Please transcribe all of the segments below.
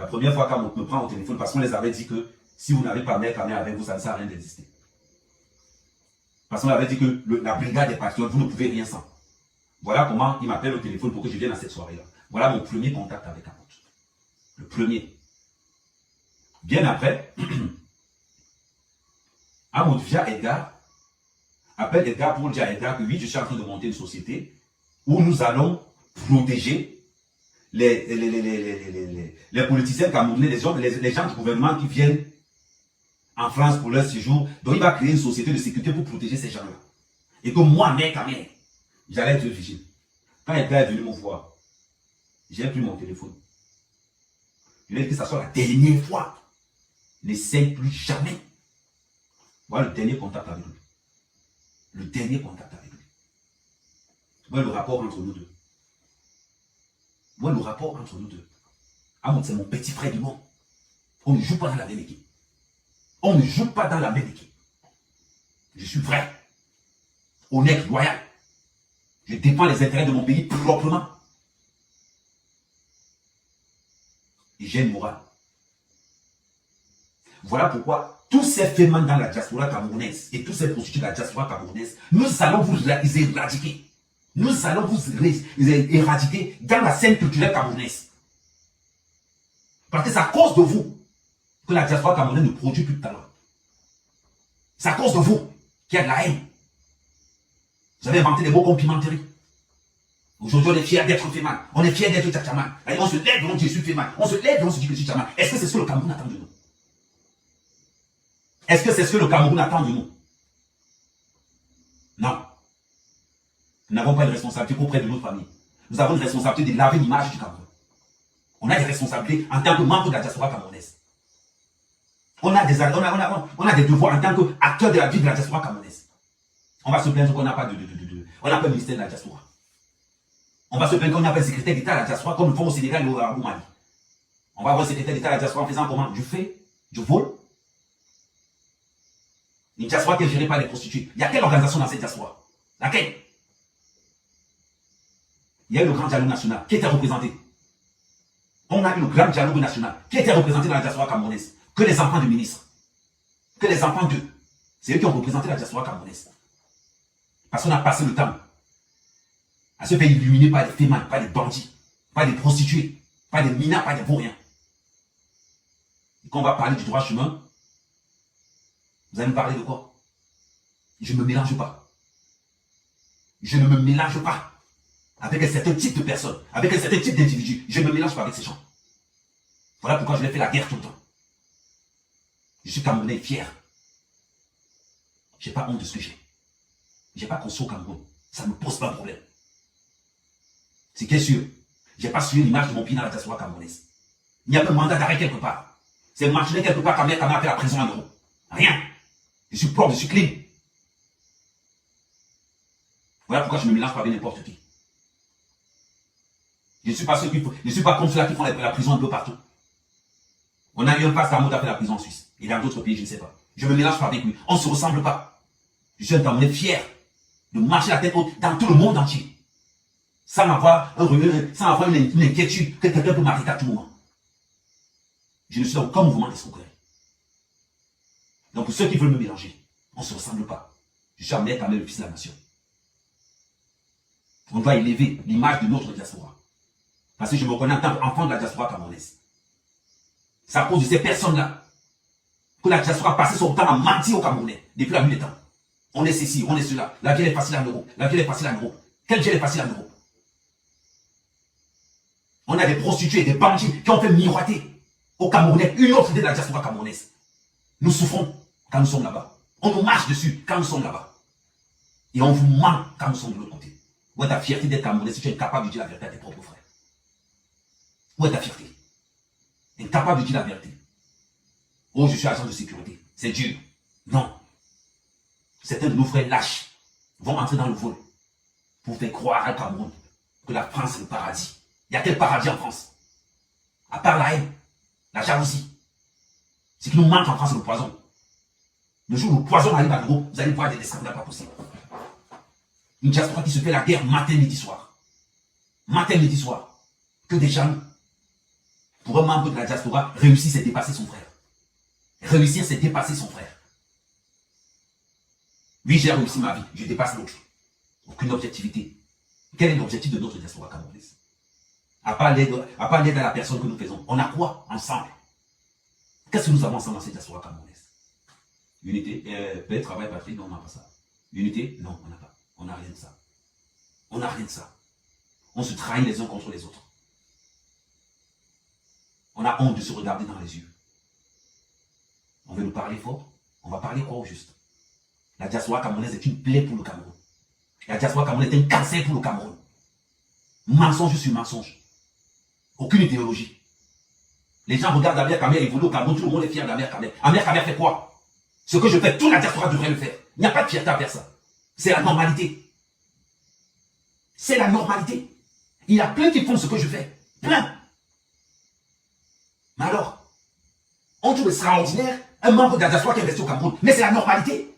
La première fois qu'on me prend au téléphone, parce qu'on les avait dit que si vous n'avez pas mère avec vous, ça ne sert à rien d'exister. Parce qu'on avait dit que la brigade des patriotes, vous ne pouvez rien sans. Voilà comment il m'appelle au téléphone pour que je vienne à cette soirée-là. Voilà mon premier contact avec Amoud. Le premier. Bien après, Amoud via Edgar, appelle Edgar pour dire à Edgar que oui, je suis en train de monter une société où nous allons protéger les politiciens camerounais, les gens du gouvernement qui viennent en France pour leur séjour. Donc il va créer une société de sécurité pour protéger ces gens-là. Et que moi, mec, j'allais être vigile. Quand Edgar est venu me voir, j'ai pris mon téléphone. Je lui ai dit que ça soit la dernière fois. N'essaye plus jamais. Voilà le dernier contact avec lui. Le dernier contact avec lui. Voilà le rapport entre nous deux. Voilà le rapport entre nous deux. Amoud, c'est mon petit frère du monde. On ne joue pas dans la même équipe. On ne joue pas dans la même équipe. Je suis vrai. Honnête, loyal. Je défends les intérêts de mon pays proprement. Et j'ai une morale. Voilà pourquoi tous ces phénomènes dans la diaspora camerounaise et tous ces prostituées de la diaspora camerounaise, nous allons vous éradiquer. Nous allons vous éradiquer dans la scène culturelle camerounaise. Parce que c'est à cause de vous que la diaspora camerounaise ne produit plus de talent. C'est à cause de vous qu'il y a de la haine. Vous avez inventé des mots comme pimenterie. Aujourd'hui, on est fiers d'être Féman. On est fiers d'être Tchatchaman. On se lève, on dit je suis Féman. On se lève, on se dit que je suis Tchatchaman. Est-ce que c'est ce que le Cameroun attend de nous? Est-ce que c'est ce que le Cameroun attend de nous? Non. Nous n'avons pas de responsabilité auprès de notre famille. Nous avons une responsabilité de laver l'image du Cameroun. On a des responsabilités en tant que membre de la diaspora camerounaise. On a des devoirs en tant qu'acteurs de la vie de la diaspora camerounaise. On va se plaindre qu'on n'a pas on n'a pas de ministère de la diaspora. On va se plaindre qu'on n'a pas de secrétaire d'État à la diaspora comme le font au Sénégal et au Mali. On va avoir un secrétaire d'État à la diaspora en faisant comment? Du vol. Une diaspora qui est gérée par les prostituées. Il y a quelle organisation dans cette diaspora? Laquelle? Il y a eu le grand dialogue national qui était représenté. On a eu le grand dialogue national qui était représenté dans la diaspora camerounaise. Que les enfants du ministre. Que les enfants d'eux. C'est eux qui ont représenté la diaspora camerounaise. Parce qu'on a passé le temps à se faire illuminer par des fémins, par des bandits, par des prostituées, par des mineurs, par des vauriens. Et quand on va parler du droit chemin, vous allez me parler de quoi? Je ne me mélange pas. Je ne me mélange pas avec un certain type de personnes, avec un certain type d'individus. Je ne me mélange pas avec ces gens. Voilà pourquoi je vais faire la guerre tout le temps. Je suis Camerounais fier. Je n'ai pas honte de ce que j'ai. Je n'ai pas conçu au Cameroun. Ça ne me pose pas de problème. C'est bien sûr. Je n'ai pas suivi l'image de mon pays dans la diaspora camerounaise. Il n'y a pas de mandat d'arrêt quelque part. C'est marcher quelque part quand même a fait la prison en Europe. Rien. Je suis propre, je suis clean. Voilà pourquoi je ne me mélange pas avec n'importe qui. Je ne suis pas ceux qui, je ne suis pas comme ceux-là qui font la prison un peu partout. On a eu un passe Amoud a fait la prison en Suisse. Et dans d'autres pays, je ne sais pas. Je ne me mélange pas avec lui. On ne se ressemble pas. Je suis un Camerounais fier de marcher la tête haute dans tout le monde entier. Sans avoir une inquiétude que quelqu'un peut m'arrêter à tout moment. Je ne suis dans aucun mouvement d'escroquerie. Donc pour ceux qui veulent me mélanger, on ne se ressemble pas. Je suis amené quand même le fils de la nation. On doit élever l'image de notre diaspora. Parce que je me reconnais en tant qu'enfant de la diaspora camerounaise. C'est à cause de ces personnes-là que la diaspora a passé son temps à mentir aux Camerounais depuis la nuit des temps. On est ceci, on est cela. La vie est facile en Europe. La vie est facile en Europe. Quelle vie est facile en Europe? On a des prostituées, des bandits qui ont fait miroiter aux Camerounais une autre idée de la diaspora camerounaise. Nous souffrons quand nous sommes là-bas. On nous marche dessus quand nous sommes là-bas. Et on vous ment quand nous sommes de l'autre côté. Où est ta fierté d'être Camerounais si tu es incapable de dire la vérité à tes propres frères? Où est ta fierté? Incapable de dire la vérité. Oh, je suis agent de sécurité. C'est dur. Non. Certains de nos frères lâches vont entrer dans le vol pour faire croire à Cameroun que la France est le paradis. Il y a quel paradis en France? À part la haine, la jalousie. Ce qui nous manque en France, c'est le poison. Le jour où le poison arrive à l'Europe, vous allez voir des scandales pas possibles. Une diaspora qui se fait la guerre matin, midi, soir. Matin, midi, soir. Que des jaloux. pour un membre de la diaspora, réussir, c'est dépasser son frère. Réussir, c'est dépasser son frère. Oui, j'ai réussi ma vie, je dépasse l'autre. Aucune objectivité. Quel est l'objectif de notre diaspora camerounaise? À part l'aide à la personne que nous faisons, on a quoi ensemble? Qu'est-ce que nous avons ensemble dans cette diaspora camerounaise? Unité, peut-être travail, Patrick, non, on n'a pas ça. Unité, non, on n'a pas. On n'a rien de ça. On n'a rien de ça. On se trahit les uns contre les autres. On a honte de se regarder dans les yeux. On veut nous parler fort, on va parler quoi au juste? La diaspora camerounaise est une plaie pour le Cameroun. La diaspora camerounaise est un cancer pour le Cameroun. Mensonge sur mensonge. Aucune idéologie. Les gens regardent Amir Kamer évoluer au Cameroun, tout le monde est fier d'Amir Kamer. Amir Kamer fait quoi? Ce que je fais, toute la diaspora devrait le faire. Il n'y a pas de fierté à faire ça. C'est la normalité. C'est la normalité. Il y a plein qui font ce que je fais. Plein. Mais alors, on trouve extraordinaire un membre de la diaspora qui est resté au Cameroun. Mais c'est la normalité.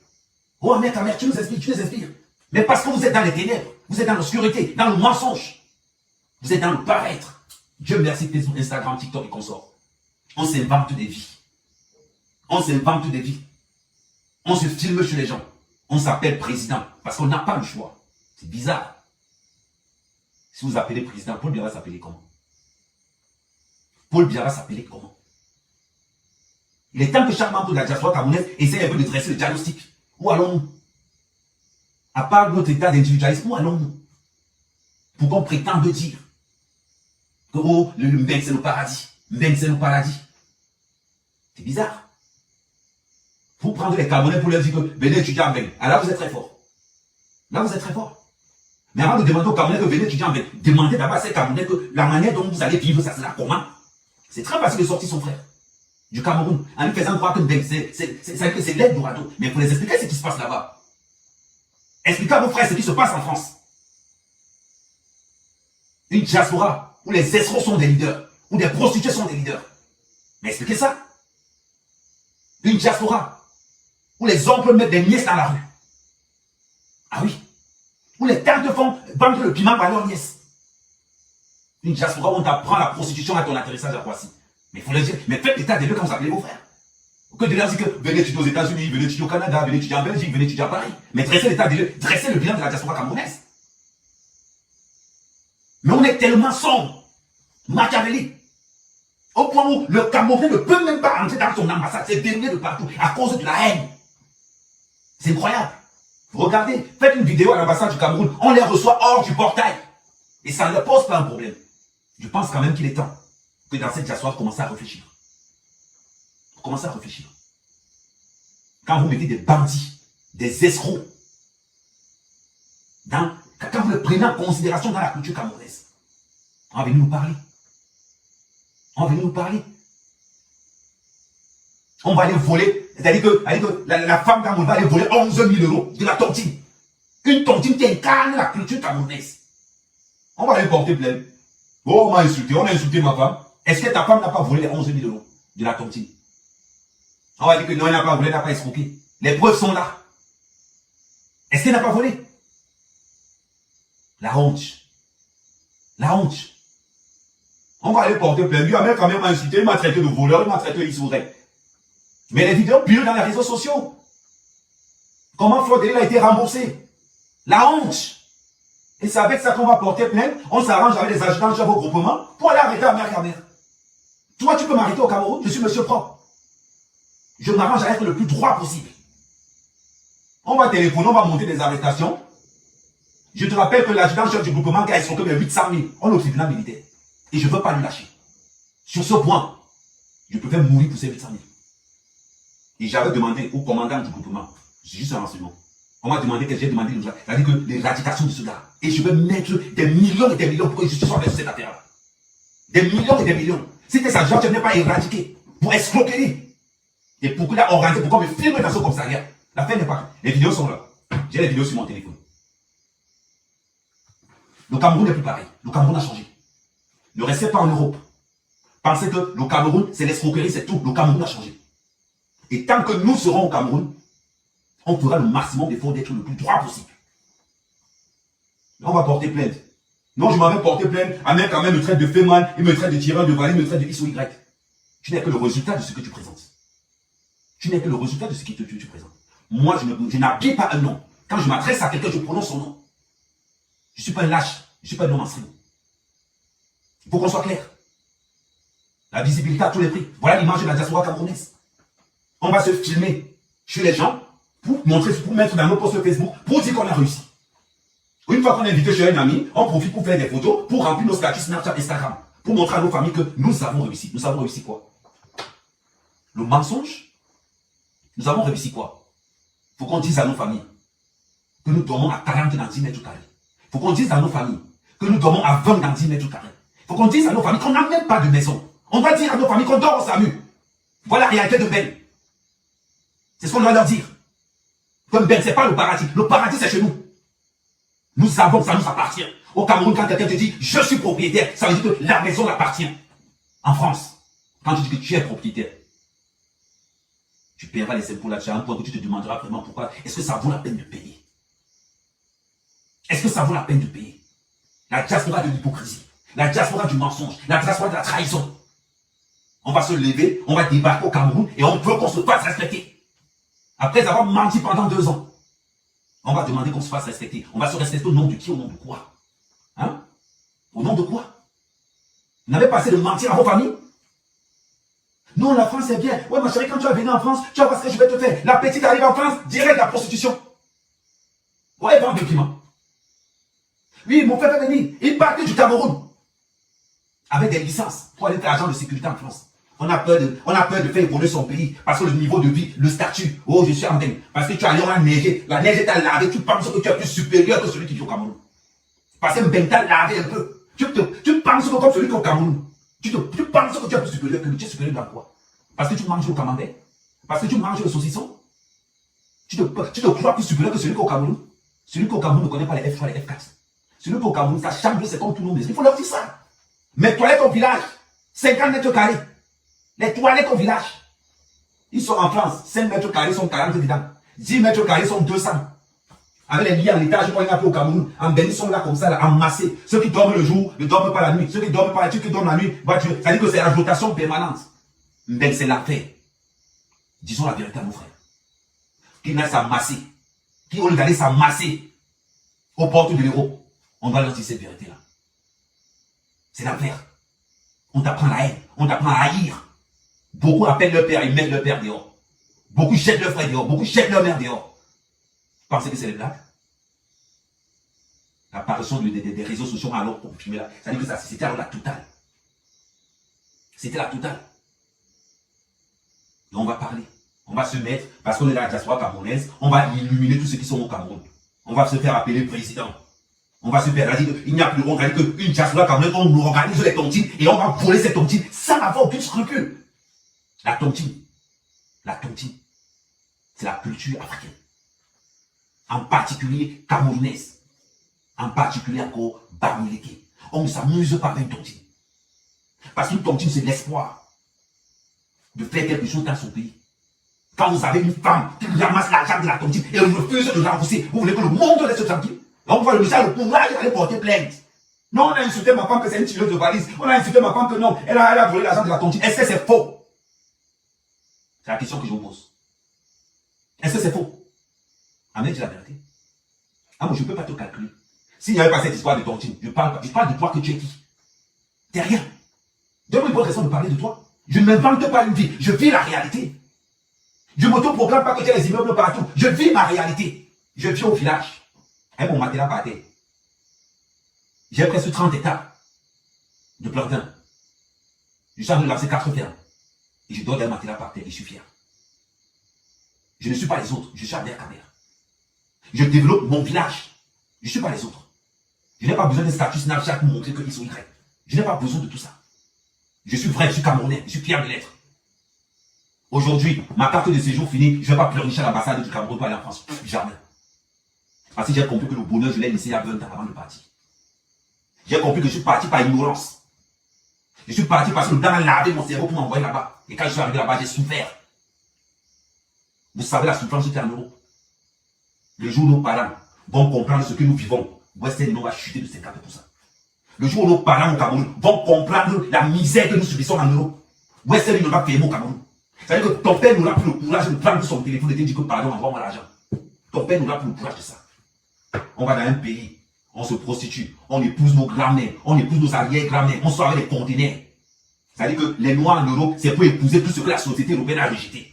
Oh, Amir Kamer, tu nous inspires. Mais parce que vous êtes dans les ténèbres, vous êtes dans l'obscurité, dans le mensonge. Vous êtes dans le paraître. Dieu merci, Facebook, Instagram, TikTok et consorts. On s'invente des vies. On s'invente des vies. On se filme chez les gens. On s'appelle président parce qu'on n'a pas le choix. C'est bizarre. Si vous appelez président, Paul Biya va s'appeler comment? Paul Biya va s'appeler comment? Il est temps que chaque membre de la diaspora camerounaise essaie un peu de dresser le diagnostic. Où allons-nous? À part notre état d'individualisme, où allons-nous? Pour qu'on prétende dire que oh, le Mbeng c'est le paradis. Mbeng c'est le paradis. C'est bizarre. Vous prendre les Camerounais pour leur dire que venez étudier en Mbeng. Alors là, vous êtes très fort. Là, vous êtes très fort. Mais avant de demander aux Camerounais que venez étudier en Mbeng, demandez d'abord à ces Camerounais que la manière dont vous allez vivre, ça sera comment? C'est très facile de sortir son frère du Cameroun en lui faisant croire que Mbeng, c'est l'aide d'Orado. Mais pour les expliquer ce qui se passe là-bas. Expliquez à vos frères ce qui se passe en France. Une diaspora où les escrocs sont des leaders, où des prostituées sont des leaders. Mais expliquez ça. Une diaspora où les oncles mettent des nièces dans la rue. Ah oui. Où les tantes font vendre le piment par leurs nièces. Une diaspora où on t'apprend la prostitution à ton atterrissage à Roissy. Mais il faut le dire, mais faites l'état des lieux quand vous appelez vos frères. Que de leur dire que venez étudier aux États-Unis, venez étudier au Canada, venez étudier en Belgique, venez étudier à Paris. Mais dressez l'état des lieux, dressez le bilan de la diaspora camerounaise. Mais on est tellement sombre, machiavélique, au point où le Camerounais ne peut même pas entrer dans son ambassade, c'est dénié de partout, à cause de la haine. C'est incroyable. Regardez, faites une vidéo à l'ambassade du Cameroun, on les reçoit hors du portail. Et ça ne leur pose pas un problème. Je pense quand même qu'il est temps que dans cette diaspora, vous commencez à réfléchir. Vous commencez à réfléchir. Quand vous mettez des bandits, des escrocs, quand vous le prenez en considération dans la culture camerounaise, on va venir nous parler. On va venir nous parler. On va aller voler, c'est-à-dire que la femme camerounaise va aller voler 11 000 € de la tontine. Une tontine qui incarne la culture camerounaise. On va aller porter plainte. Oh, on m'a insulté, on a insulté ma femme. Est-ce que ta femme n'a pas volé les 11 000 € de la tontine? On va dire que non, elle n'a pas volé, elle n'a pas escroqué. Les preuves sont là. Est-ce qu'elle n'a pas volé? La honte. La honte. On va aller porter plainte. Lui, Amir Kamer m'a insulté, il m'a traité de voleur, il m'a traité d'issouré. Mais les vidéos purent dans les réseaux sociaux. Comment Flodel a été remboursé? La honte. Et c'est avec ça qu'on va porter plainte. On s'arrange avec les agents de vos groupements pour aller arrêter Amir Kamer. Toi, tu peux m'arrêter au Cameroun, je suis monsieur propre. Je m'arrange à être le plus droit possible. On va téléphoner, on va monter des arrestations. Je te rappelle que l'adjudant-chef du groupement qui a escroqué les 800 000, on est au tribunal militaire. Et je ne veux pas lui lâcher. Sur ce point, je préfère mourir pour ces 800 000. Et j'avais demandé au commandant du groupement, c'est juste un renseignement. On m'a demandé que j'ai demandé l'éradication de ce gars. Et je vais mettre des millions et des millions pour que je sois sur cette affaire-là. Des millions et des millions. Si tes agents ne pas éradiquer pour escroquerie. Et pour qu'il a organisé, pour qu'on me filme dans ce commissariat. La fin n'est pas. Les vidéos sont là. J'ai les vidéos sur mon téléphone. Le Cameroun n'est plus pareil. Le Cameroun a changé. Ne restez pas en Europe. Pensez que le Cameroun, c'est l'escroquerie, c'est tout. Le Cameroun a changé. Et tant que nous serons au Cameroun, on fera le maximum d'efforts d'être le plus droit possible. On va porter plainte. Non, je m'en vais porter plainte. Ahmed quand même me traite de féman, il me traite de tireur de valise, il me traite de X ou Y. Tu n'es que le résultat de ce que tu présentes. Tu n'es que le résultat de ce que tu présentes. Moi, je n'habille pas un nom. Quand je m'adresse à quelqu'un, je prononce son nom. Je ne suis pas un lâche. Je ne suis pas un homme instrument. Il faut qu'on soit clair. La visibilité à tous les prix. Voilà l'image de la diaspora camerounaise. On va se filmer chez les gens pour montrer, pour mettre dans nos posts Facebook, pour dire qu'on a réussi. Une fois qu'on est invité chez un ami, on profite pour faire des photos, pour remplir nos statuts Snapchat, Instagram, pour montrer à nos familles que nous avons réussi. Nous avons réussi quoi? Le mensonge? Nous avons réussi quoi? Il faut qu'on dise à nos familles que nous dormons à 40 dans 10 mètres carrés. Il faut qu'on dise à nos familles que nous dormons à 20 dans 10 mètres carrés. Il faut qu'on dise à nos familles qu'on n'a même pas de maison. On doit dire à nos familles qu'on dort au SAMU. Voilà la réalité de Ben. C'est ce qu'on doit leur dire. Comme Ben, ce n'est pas le paradis. Le paradis, c'est chez nous. Nous avons, ça nous appartient. Au Cameroun, quand quelqu'un te dit « je suis propriétaire », ça veut dire que la maison l'appartient. En France, quand tu dis que tu es propriétaire, tu paieras les impôts là-dessus à un point que tu te demanderas vraiment pourquoi. Est-ce que ça vaut la peine de payer? Est-ce que ça vaut la peine de payer? La diaspora de l'hypocrisie, la diaspora du mensonge, la diaspora de la trahison. On va se lever, on va débarquer au Cameroun et on veut qu'on se fasse respecter. Après avoir menti pendant 2 ans, on va demander qu'on se fasse respecter. On va se respecter au nom de qui? Au nom de quoi? Hein? Au nom de quoi? Vous n'avez pas assez de mentir à vos familles? Non, la France c'est bien. Ouais, ma chérie, quand tu vas venir en France, tu vas voir ce que je vais te faire. La petite arrive en France, direct la prostitution. Ouais, vend des piments. Oui, mon frère fait venir. Il partait du Cameroun. Avec des licences pour aller faire agent de sécurité en France. On a peur de faire évoluer son pays. Parce que le niveau de vie, le statut. Oh, je suis en dingue. Parce que tu es allé, on a neigé. La neige t'a lavé. Tu penses que tu es plus supérieur que celui qui vit au Cameroun. Parce que Ben t'a lavé un peu. Tu penses que comme celui qui est au Cameroun. Tu penses que tu es plus supérieur que lui. Tu es supérieur dans quoi? Parce que tu manges le camembert. Parce que tu manges le saucisson. Tu te crois plus supérieur que celui qui est au Cameroun. Celui qui est au Cameroun ne connaît pas les F3, les F4. Celui qui est au Cameroun, sa chambre, c'est comme tout le monde. Il faut leur dire ça. Mes toilettes au village, 50 mètres carrés. Les toilettes au village. Ils sont en France, 5 mètres carrés sont 40 dedans. 10 mètres carrés sont 200. Avec les lits en étage, quand il y a au Cameroun, en Bénin, ils sont là comme ça, là, amassés. Ceux qui dorment le jour ne dorment pas la nuit. Ceux qui dorment pas la nuit, ceux qui dorment la nuit, voiture. Ça veut dire que c'est la rotation permanente. Mais c'est l'affaire. Disons la vérité à nos frères. Qui naissent s'amasser, qui ont d'aller s'amasser aux portes de l'Europe. On doit leur dire cette vérité-là. C'est l'affaire. On t'apprend la haine, on t'apprend à haïr. Beaucoup appellent leur père et mettent leur père dehors. Beaucoup jettent leur frère dehors, beaucoup jettent leur mère dehors. Vous pensez que c'est des blagues? L'apparition des réseaux sociaux alors confirmé là, ça dit que c'était alors la totale. C'était la totale. Et on va parler. On va se mettre, parce qu'on est dans la diaspora camerounaise, on va illuminer tous ceux qui sont au Cameroun. On va se faire appeler président. On va se faire dire qu'il n'y a plus qu'une diaspora camerounaise, on nous organise les tontines et on va voler ces tontines sans avoir aucun scrupule. La tontine, c'est la culture africaine. En particulier camerounaise. En particulier encore bamileke. On ne s'amuse pas avec une tontine. Parce qu'une tontine, c'est l'espoir de faire quelque chose dans son pays. Quand vous avez une femme qui ramasse l'argent de la tontine et refuse de rembourser, vous voulez que le monde laisse tranquille. On va le monsieur le courage d'aller porter plainte. Non, on a insulté ma femme que c'est une tireuse de valise. On a insulté ma femme que non, elle a volé l'argent de la tontine. Est-ce que c'est faux? C'est la question que je vous pose. Est-ce que c'est faux? Ahmed dit la vérité. Ah, moi, je ne peux pas te calculer. S'il n'y avait pas cette histoire de tontine, je parle de toi que tu es qui? T'es rien. Donne-moi une bonne raison de parler de toi. Je ne m'invente pas une vie. Je vis la réalité. Je ne m'auto-proclame pas que tu as les immeubles partout. Je vis ma réalité. Je vis au village. Et mon matelas par terre. J'ai presque 30 hectares de plantain. Je suis en train de lancer 4 fermes. Et je donne un matelas par terre et je suis fier. Je ne suis pas les autres. Je suis Abder Kader. Je développe mon village. Je ne suis pas les autres. Je n'ai pas besoin d'un statut Snapchat pour montrer qu'ils sont Y. Je n'ai pas besoin de tout ça. Je suis vrai, je suis Camerounais. Je suis fier de l'être. Aujourd'hui, ma carte de séjour finie, je ne vais pas pleurnicher à l'ambassade du Cameroun pour aller en France. Jamais. Parce que j'ai compris que le bonheur, je l'ai laissé il y a 20 ans avant de partir. J'ai compris que je suis parti par ignorance. Je suis parti parce que le temps a lavé mon cerveau pour m'envoyer là-bas. Et quand je suis arrivé là-bas, j'ai souffert. Vous savez la souffrance était en Europe. Le jour où nos parents vont comprendre ce que nous vivons, Western Union va chuter de 50%. Le jour où nos parents au Cameroun vont comprendre la misère que nous subissons en Europe, Western Union va payer au Cameroun. C'est-à-dire que ton père n'aura plus le courage de prendre son téléphone et de dire que pardon, envoie-moi l'argent. Ton père n'aura plus le courage de ça. On va dans un pays, on se prostitue, on épouse nos grands-mères, on épouse nos arrière-grands-mères, on sort avec des conteneurs. C'est-à-dire que les Noirs en Europe, c'est pour épouser tout ce que la société européenne a rejeté.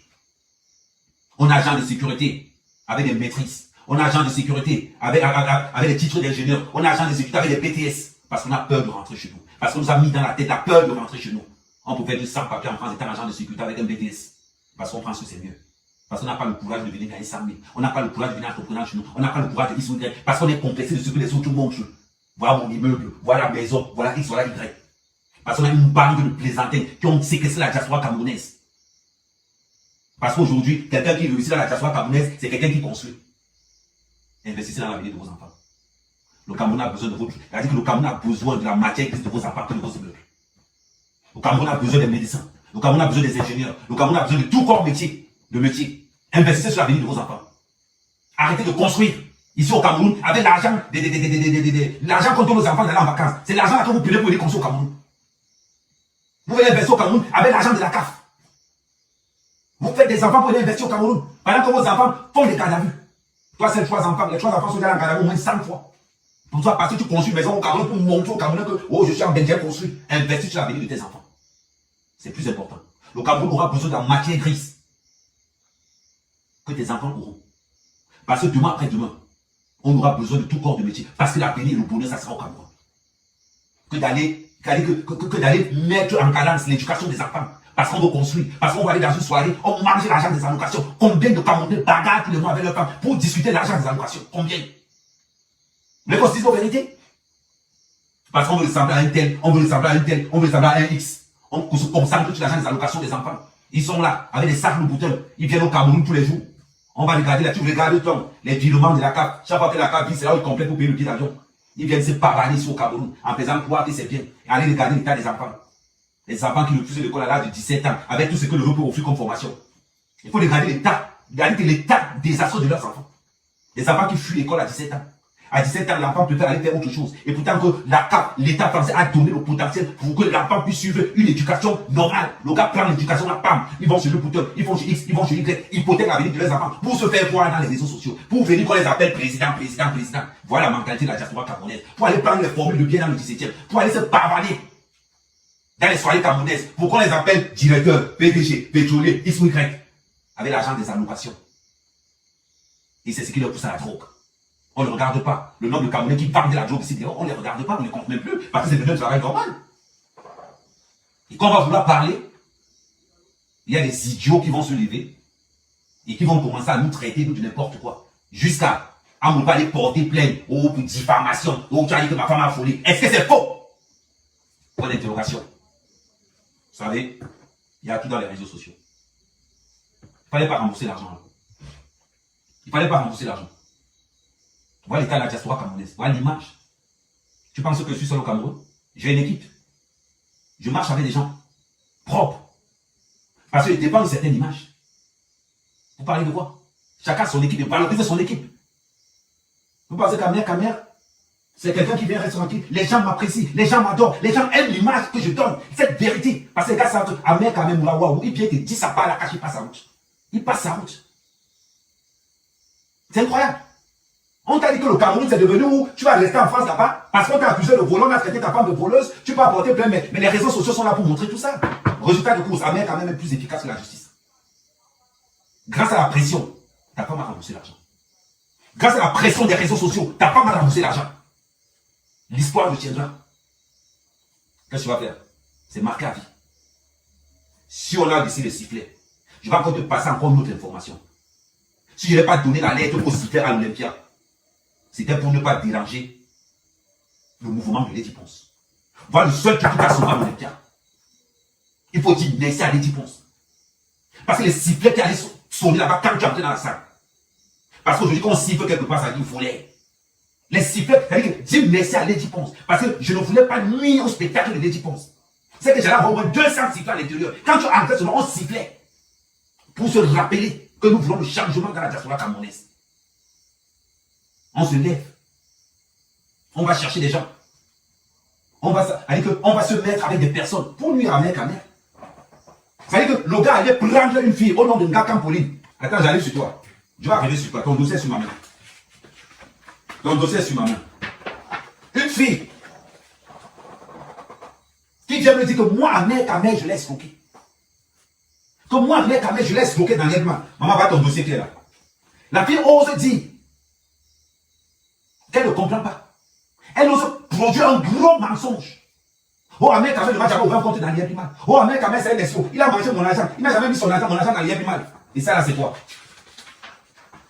On a agent de sécurité avec des maîtrises. On a agent de sécurité avec des titres d'ingénieur. On a agent de sécurité avec des BTS. Parce qu'on a peur de rentrer chez nous. Parce qu'on nous a mis dans la tête la peur de rentrer chez nous. On peut faire du sans-papier en France étant agent de sécurité avec un BTS. Parce qu'on pense que c'est mieux. Parce qu'on n'a pas le courage de venir gagner 100 000. On n'a pas le courage de venir entrepreneur chez nous. On n'a pas le courage de X ou Y. Parce qu'on est complexé de ce que les autres montrent. Voilà mon immeuble, voilà la maison, voilà X, voilà Y. Parce qu'on a une bande de plaisantins qui ont séquestré la diaspora camerounaise. Parce qu'aujourd'hui, quelqu'un qui réussit dans la diaspora camerounaise, c'est quelqu'un qui construit. Investissez dans l'avenir de vos enfants. Le Cameroun a besoin de votre... C'est-à-dire que le Cameroun a besoin de la matière grise de vos enfants, de vos immeubles. Le Cameroun a besoin des médecins. Le Cameroun a besoin des ingénieurs. Le Cameroun a besoin de tout corps métier. De métier. Investissez sur l'avenir de vos enfants. Arrêtez de construire. Ici au Cameroun, avec l'argent, l'argent qu'on donne aux enfants d'aller en vacances. C'est l'argent que vous prenez pour les construire au Cameroun. Vous venez investir au Cameroun avec l'argent de la CAF. Vous faites des enfants pour les investir au Cameroun. Pendant que vos enfants font des gardes à vue. Toi, c'est les 3 enfants sont déjà en garde à vue au moins 100 fois. Pour toi, parce que tu construis une maison au Cameroun pour montrer au Cameroun que, oh, je suis en bien construit. Investis sur l'avenir de tes enfants. C'est plus important. Le Cameroun aura besoin de la matière grise que tes enfants auront. Parce que demain après demain, on aura besoin de tout corps de métier. Parce que l'avenir et le bonheur, ça sera au Cameroun. Que d'aller mettre en cadence l'éducation des enfants. Parce qu'on veut construire. Parce qu'on va aller dans une soirée, on mange l'argent des allocations. Combien de Camerounais bagarrent tous les mois avec leurs femmes pour discuter de l'argent des allocations? Combien? Mais qu'on se dise la vérité. Parce qu'on veut ressembler à un tel, on veut ressembler à un tel, on veut ressembler à un X. On se concentre sur l'argent des allocations des enfants. Ils sont là, avec des sacs de boutons. Ils viennent au Cameroun tous les jours. On va regarder là, tu regardes les virements de la CAF. Chaque fois que la CAF dit, c'est là où ils complètent pour payer le billet d'avion. Ils viennent se pavaner ici au Cameroun, en faisant croire que c'est bien. Et aller regarder l'état des enfants. Les enfants qui refusent l'école à l'âge de 17 ans, avec tout ce que l'Europe peut offrir comme formation. Il faut regarder l'état désastreux de leurs enfants. Les enfants qui fuient l'école à 17 ans. À 17 ans, l'enfant peut aller faire autre chose. Et pourtant que l'État français a donné le potentiel pour que l'enfant puisse suivre une éducation normale. Le gars prend l'éducation, la PAM. Ils vont sur le bouton, ils vont sur X, ils vont sur Y. Ils hypothèquent l'avenir de leurs enfants pour se faire voir dans les réseaux sociaux. Pour venir qu'on les appelle président. Voilà la mentalité de la diaspora camerounaise. Pour aller prendre les formules de bien dans le 17e. Pour aller se pavaner dans les soirées camerounaises. Pour qu'on les appelle directeur, PDG, pétrolier, X ou Y. Avec l'argent des allocations. Et c'est ce qui leur pousse à la drogue. On ne les regarde pas. Le nombre de Camerounais qui parlent de la drogue ici, on ne les regarde pas, on ne les compte même plus, parce que c'est devenu un travail normal. Et quand on va vouloir parler, il y a des idiots qui vont se lever et qui vont commencer à nous traiter de n'importe quoi. Jusqu'à ne pas les porter plainte, pour diffamation, tu as dit que ma femme a volé. Est-ce que c'est faux? Point d'interrogation. Vous savez, il y a tout dans les réseaux sociaux. Il ne fallait pas rembourser l'argent. Il ne fallait pas rembourser l'argent. Voilà l'état de la diaspora camerounaise. Voilà l'image. Tu penses que je suis seul au Cameroun? J'ai une équipe. Je marche avec des gens propres. Parce que je dépends de certaines images. Vous parlez de quoi? Chacun son équipe. Il valorise son équipe. Vous pensez qu'Amer, c'est quelqu'un qui vient rester tranquille. Les gens m'apprécient. Les gens m'adorent. Les gens aiment l'image que je donne. Cette vérité. Parce que les gars savent Amer quand même, il vient te dire ça part à la cache, il passe sa route. Il passe sa route. C'est incroyable. On t'a dit que le Cameroun, c'est devenu où tu vas rester en France là-bas, parce qu'on t'a accusé de voler, on a traité ta femme de voleuse, tu peux apporter plein, mais les réseaux sociaux sont là pour montrer tout ça. Résultat de course, Amer quand même est plus efficace que la justice. Grâce à la pression, ta femme a remboursé l'argent. Grâce à la pression des réseaux sociaux, ta femme a remboursé l'argent. L'espoir retiendra. Qu'est-ce que tu vas faire? C'est marqué à vie. Si on a décidé le sifflet, je vais encore te passer encore une autre information. Si je n'ai pas donné la lettre au sifflet à l'Olympia, c'était pour ne pas déranger le mouvement de Lady Ponce. Voilà le seul truc qui t'a sauvé à l'Olympia. Il faut dire merci à Lady Ponce. Parce que les sifflets qui allaient sonner là-bas quand tu entrais dans la salle. Parce qu'aujourd'hui, quand on siffle quelque part, ça dit voler. Les sifflets, c'est-à-dire que dis merci à Lady Ponce. Parce que je ne voulais pas nuire au spectacle de Lady Ponce. C'est que j'allais avoir au moins 200 sifflets à l'intérieur. Quand tu entrais seulement, on sifflait. Pour se rappeler que nous voulons le changement dans la diaspora camerounaise. On se lève. On va chercher des gens. On va se mettre avec des personnes pour nuire à mec à mère. Ça veut dire que le gars allait prendre une fille au nom d'un gars Campoline. Attends, j'arrive sur toi. Je vais arriver sur toi. Ton dossier est sur ma main. Ton dossier est sur ma main. Une fille qui vient me dire que moi, à mec, je l'ai escroqué. Que moi, mec, je l'ai escroqué dans l'ainement. Maman, va ton dossier qui est là. La fille ose dire qu'elle ne comprend pas. Elle ose produire un gros mensonge. Oh, mec, il ne m'a jamais ouvert un compte dans l'IEPIMAL. Oh, mec, c'est un escroc. Il a mangé mon argent. Il n'a jamais mis mon argent dans l'IEPIMAL. Et ça, là, c'est quoi?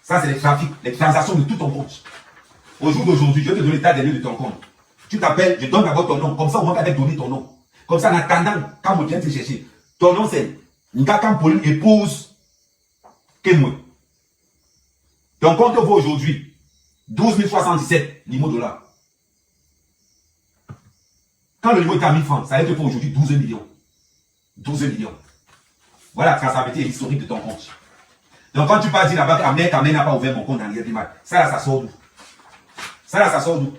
Ça, c'est les trafics, les transactions de tout ton compte. Au jour d'aujourd'hui, je vais te donner l'état des lieux de ton compte. Tu t'appelles, je donne d'abord ton nom. Comme ça, on va donner ton nom. Comme ça, en attendant, quand on vient te chercher, ton nom, c'est Nga Pauline, épouse Kemwe. Ton compte vaut aujourd'hui 12 077 $. Quand le niveau est à 1000 francs, ça veut dire qu'il faut aujourd'hui 12 millions. 12 millions. Voilà la traçabilité historique de ton compte. Donc quand tu parles dire là-bas qu'Amen n'a pas ouvert mon compte dans l'IEPIMAL, ça là, ça sort d'où? Ça là, ça sort d'où?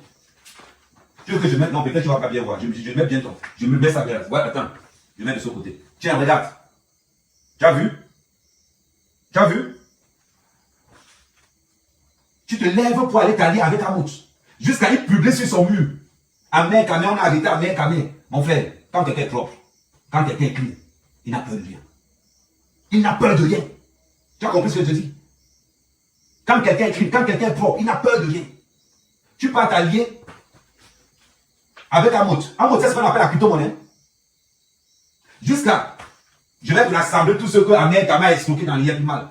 Tu veux que je mette? Non, peut-être tu ne vas pas bien voir. Je mets bien ton. Je me mets ça bien là. Ouais, attends. Je mets de ce côté. Tiens, regarde. Tu as vu? Tu as vu? Tu te lèves pour aller t'allier avec Amout. Jusqu'à y publier sur son mur. Amen, on a arrêté Amen. Mon frère, quand quelqu'un est propre, quand quelqu'un est clean, il n'a peur de rien. Il n'a peur de rien. Tu as compris ce que je te dis? Quand quelqu'un est clean, quand quelqu'un est propre, il n'a peur de rien. Tu peux t'allier avec Amout. Amout, c'est ce qu'on appelle la crypto-monnaie. Jusqu'à, je vais te rassembler tout ce que Amen a expliqué dans l'IEPIMAL.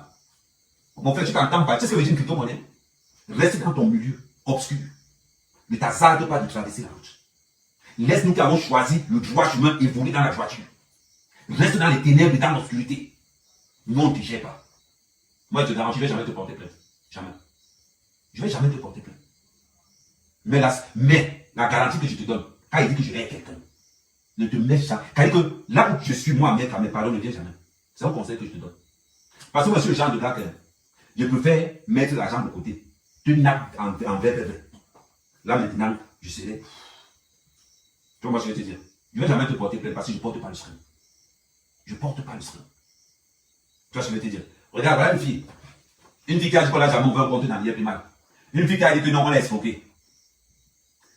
Mon frère, tu t'entends pas. Tu sais ce que veut dire une crypto-monnaie? Reste dans ton milieu obscur. Ne t'hazarde pas de traverser la route. Laisse-nous qui avons choisi le droit chemin évoluer dans la droiture. Reste dans les ténèbres et dans l'obscurité. Nous, on ne te gère pas. Moi, je te garantis, je ne vais jamais te porter plainte. Jamais. Je ne vais jamais te porter plainte. Mais la garantie que je te donne, quand il dit que je vais quelqu'un, ne te mets jamais. Car que là où je suis, moi, mec, à mes parents, ne viens jamais. C'est un conseil que je te donne. Parce que moi, je suis le genre de gars que je préfère mettre l'argent de côté. Tu n'as en verre. Là maintenant, je serai. Tu vois, moi, je vais te dire. Je ne vais jamais te porter plainte parce que je ne porte pas le string. Je ne porte pas le string. Tu vois ce que je vais te dire. Regarde, voilà une fille. Une fille qui a dit qu'on n'a jamais ouvert un compte dans l'IEPIMAL. Une fille qui a dit que non, on l'a escroqué.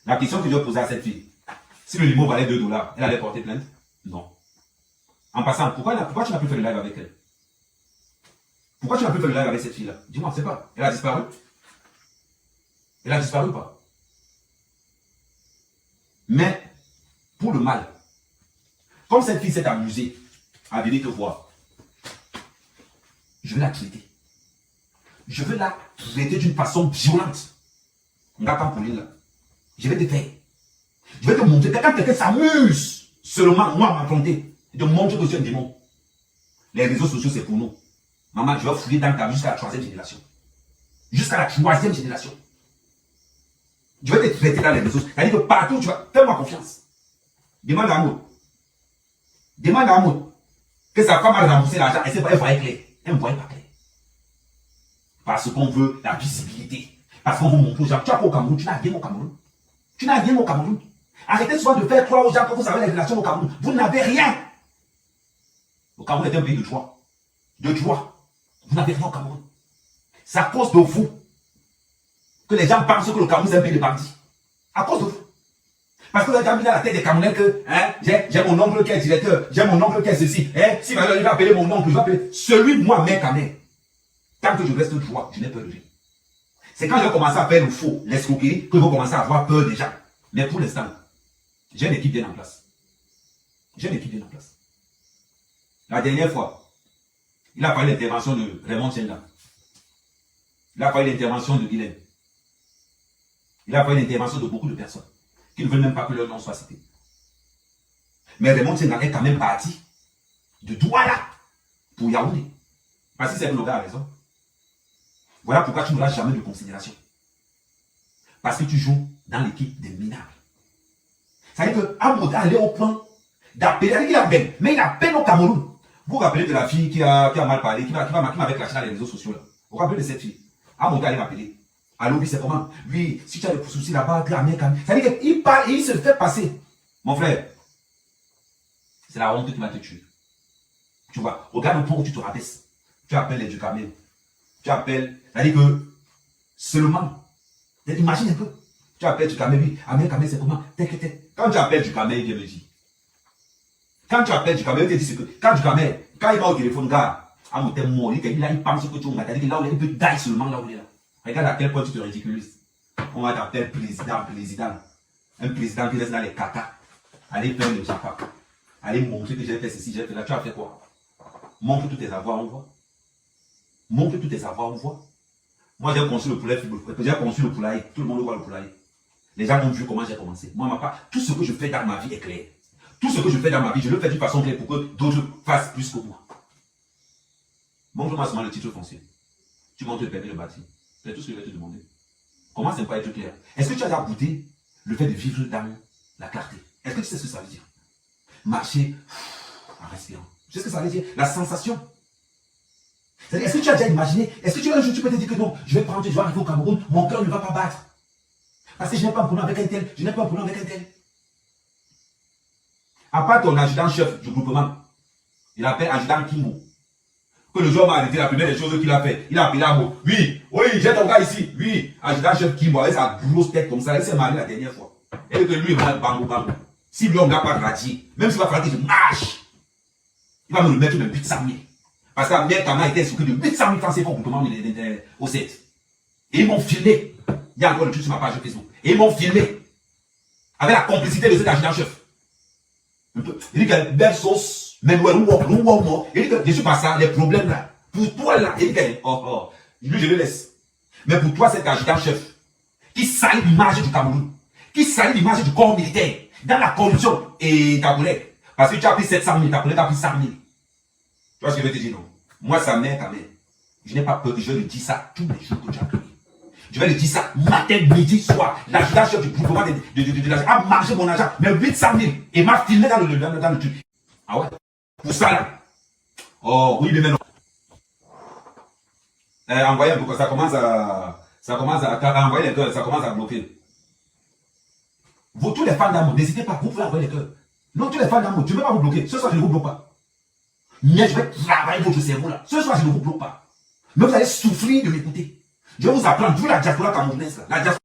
La question que je vais poser à cette fille, si le limo valait 2 $, elle allait porter plainte? Non. En passant, pourquoi tu n'as plus fait le live avec elle? Pourquoi tu n'as plus fait le live avec cette fille-là? Dis-moi, je ne sais pas. Elle a disparu? Elle a disparu ou pas? Mais, pour le mal, comme cette fille s'est amusée à venir te voir, je vais la traiter. Je vais la traiter d'une façon violente. Nga Pauline là. Je vais te faire. Je vais te montrer que quand quelqu'un s'amuse seulement, moi, m'affronter, de montrer que je suis un démon. Les réseaux sociaux, c'est pour nous. Maman, je vais fouiller dans ta vie jusqu'à la 3e génération. Jusqu'à la 3e génération. Je vais te traiter dans les réseaux. C'est-à-dire que partout, tu vas. Fais-moi confiance. Demande à Amour. Demande à Amour que sa femme a remboursé l'argent. Elle voyait clair. Elle ne voyait pas clair. Parce qu'on veut la visibilité. Parce qu'on veut montrer aux gens. Tu as pas au Cameroun. Tu n'as rien au Cameroun. Tu n'as rien au Cameroun. Arrêtez souvent de faire croire aux gens que vous avez les relations au Cameroun. Vous n'avez rien. Le Cameroun est un pays de joie. De joie. Vous n'avez rien au Cameroun. C'est à cause de vous que les gens pensent que le Cameroun c'est un pays de bandits. À cause de vous. Parce que vous avez mis dans la tête des Camerounais que j'ai mon oncle qui est directeur, j'ai mon oncle qui est ceci. Si maintenant il va appeler mon oncle, je vais appeler celui de moi, mec à mec. Tant que je reste droit, je n'ai peur de rien. C'est quand je vais commencer à faire le faux, l'escroquerie, que je vais commencer à avoir peur des gens. Mais pour l'instant, j'ai une équipe bien en place. J'ai une équipe bien en place. La dernière fois, il a parlé de l'intervention de Raymond Tchenga. Il a parlé de l'intervention de Guilhem. Il a parlé de l'intervention de beaucoup de personnes qui ne veulent même pas que leur nom soit cité. Mais Raymond Tchenga est quand même parti de Douala pour Yaoundé. Parce que c'est que le gars a raison. Voilà pourquoi tu n'auras jamais de considération. Parce que tu joues dans l'équipe des minables. Ça veut dire que Amoud allait au point d'appeler, il a peine, mais il a peine au Cameroun. Vous vous rappelez de la fille qui a mal parlé, qui m'avait clashé dans les réseaux sociaux là. Vous vous rappelez de cette fille? Amoud allait m'appeler. Allô, oui, c'est comment? Oui, si tu as des soucis là-bas, tu as un mec. Ça veut dire qu'il parle et il se fait passer Mon frère, c'est la honte qui va te tuer. Tu vois, regarde le point où tu te rabaisses. Tu appelles les Ducamel. Tu appelles, c'est-à-dire que seulement, imagine un peu. Tu appelles Ducamel, oui, Amel Kamel, c'est comment? Quand tu appelles Ducamel, il vient me dire. Quand tu appelles Ducamel, il te dit ce que. Quand Ducamel, quand il va au téléphone, gars, à mon thème mort, il pense que tu as, c'est-à-dire que là où il peut die seulement là où il est là. Regarde à quel point tu te ridiculises. On va t'appeler président. Un président qui reste dans les caca. Allez faire le japa. Allez montrer que j'ai fait ceci, j'ai fait là. Tu as fait quoi? Montre tous tes avoirs, on voit. Montre tous tes avoirs, on voit. Moi, j'ai conçu le poulet, j'ai conçu le poulailler. Tout le monde voit le poulailler. Les gens ont vu comment j'ai commencé. Moi, tout ce que je fais dans ma vie est clair. Tout ce que je fais dans ma vie, je le fais d'une façon claire pour que d'autres fassent plus que moi. Montre-moi seulement le titre foncier. Tu montres le permis de bâtir. C'est tout ce que je vais te demander. Comment c'est pas être clair? Est-ce que tu as déjà goûté le fait de vivre dans la clarté? Est-ce que tu sais ce que ça veut dire? Marcher en respirant. Tu sais ce que ça veut dire? La sensation. Est-ce que tu as déjà imaginé? Est-ce que un jour tu peux te dire que non, je vais arriver au Cameroun, mon cœur ne va pas battre. Parce que je n'ai pas un problème avec un tel, je n'ai pas un problème avec un tel. À part ton adjudant-chef du groupement, il appelle adjudant Kimbo. Que le jour m'a arrêté, la première des choses qu'il a fait, il a appelé à moi. Oui, j'ai ton gars ici. Oui, adjudant-chef Kimbo, avec sa grosse tête comme ça, il s'est marié la dernière fois. Et que lui, il va bango. Si lui, on ne va pas gratuit, même s'il va falloir que je marche, il va me le mettre de 800 000. Parce qu'Amel Kamel était inscrit de 800 000 francs CFA au groupement au 7. Et ils m'ont filmé. Il y a encore le truc sur ma page Facebook. Et ils m'ont filmé. Avec la complicité de cet adjudant-chef. Il dit que belle sauce, mais il dit que je suis pas ça, les problèmes là. Pour toi là, il dit que, lui je le laisse. Mais pour toi, cet adjudant-chef, qui salit l'image du Cameroun, qui salit l'image du corps militaire, dans la corruption, et ta collègue, parce que tu as pris 700 000, ta collègue a pris 100 000. Tu vois ce que je vais te dire, non? Moi, ça m'est quand même. Je n'ai pas peur que je le dise ça tous les jours que tu as pris. Je vais le dire ça matin, midi, soir. L'adjudant-chef du gouvernement de l'argent a marché mon argent, mais 800 000. Et m'a filmé dans le truc. Ah ouais? Pour ça là. Oh oui, mais non. Envoyez un peu, ça commence à envoyer les cœurs, ça commence à bloquer. Vous, tous les fans d'amour, n'hésitez pas, vous pouvez envoyer les cœurs. Non, tous les fans d'amour, je ne vais pas vous bloquer. Ce soir, je ne vous bloque pas. Mais je vais travailler votre cerveau là. Ce soir, je ne vous bloque pas. Mais vous allez souffrir de m'écouter. Je vais vous apprendre, vous la diaspora camerounaise là. La diaspora